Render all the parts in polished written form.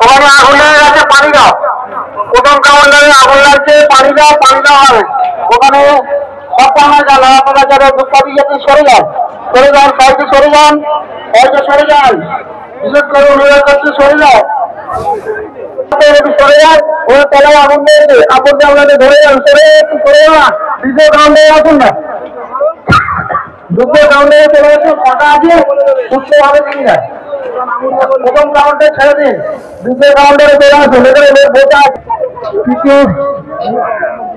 ওখানে আগুন লেগে গেছে, পানি দাও। প্রথম কাউন্টারে আগুন লাগছে, পানি দাও, পানি দেওয়া হবে। ওখানে আপনারা যারা দুঃখাবি যাতে সরে যান, সরে যান, সাইডে সরে যান, সাইডে সরে যান, বিশেষ করে অনুরোধ করতে সরে যান, সরে যান। ওর তলায় আগুন লেগেছে, আগুনটা আপনাদের ধরে যান, সরে একটু সরে যান। দ্বিতীয় কাউন্টারে আসুন না, দ্বিতীয় কাউন্টারে চলে গেছে, ফাঁকা আছে, সুস্থভাবে নিয়ে যায়। প্রথম কাউন্টারে ছেড়ে দিন, দ্বিতীয় কাউন্টারে চলে আসুন। এখানে বোঝা তৃতীয়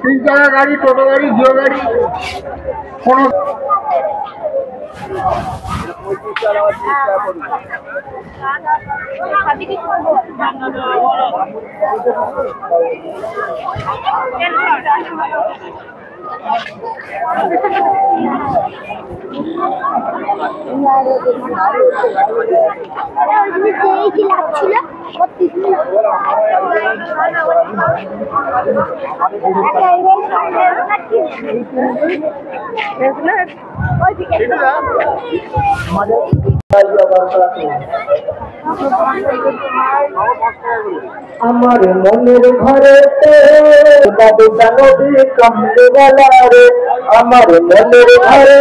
3 চাকা গাড়ি, টোটো গাড়ি, জিও গাড়ি, কোনো আমার মনের ঘরে বাবু জানবি কমলেওয়ালা রে, আমার মনের ঘরে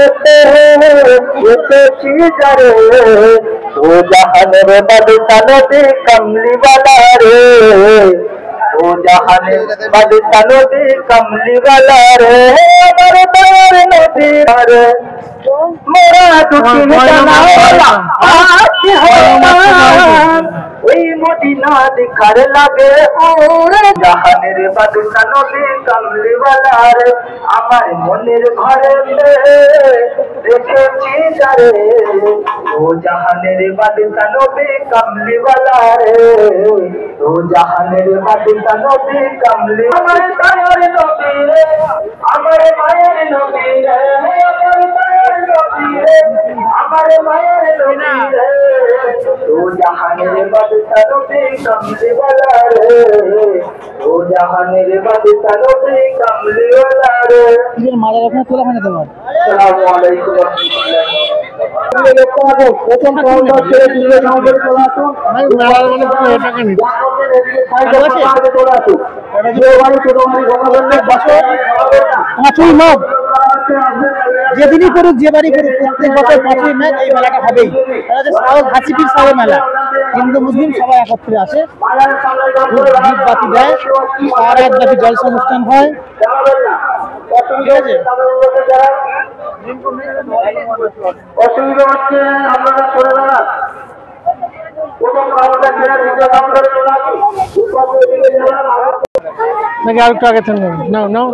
এসেছি যারে, ও জাহানের বাবু জানবি কমলিওয়ালা রে, ও জাহানের বাবু জানবি কমলিওয়ালা রে, আমার দয়ার নবী রে মোরা দুটি জানা আছি হমান, ওই মদিনা দেখার লাগে ওরে, জাহানের বাদশা নবী কামলিওয়ালা রে, আমার মনের ঘরে রেখেছি যারে, ও জাহানের বাদশা নবী কামলিওয়ালা রে, ও জাহানের বাদশা নবী কামলি, আমার দয়ার নবী রে, আমার মায়ের নবী রে, আমার মায়ের নবী রে, ও জাহানের বাদশা নবী কামলিওয়ালা রে, ও জাহানের বাদশা নবী কামলিওয়ালা রে। নিজের মাদার ওখানে তোলা হয় না তোমার। আসসালামু আলাইকুম ওয়া রাহমাতুল্লাহ। প্রথম কাউন্টার ছেড়ে দিলে কাউন্টার চলে আসুন। ভাই মাদার মানে টাকা নেই। সাইডে চলে আসুন। এটা যে বাড়ি ছোট বাড়ি গঙ্গাবন্ধের বছর 5ই মাঘ যেদিনই করুক, যে বাড়ি করুক, প্রত্যেক বছর 5ই মাঘ এই মেলাটা হবেই। এটা হচ্ছে হাসিপির সাহেব মেলা, হিন্দু মুসলিম সবাই একত্রে আসে, দীপ বাতি দেয়, সারা রাত ব্যাপী জলসা অনুষ্ঠান হয়। ঠিক আছে, অসুবিধা হচ্ছে আপনারা সরে দাঁড়ান। নাকি আরেকটু আগে থাকবেন? নাও নাও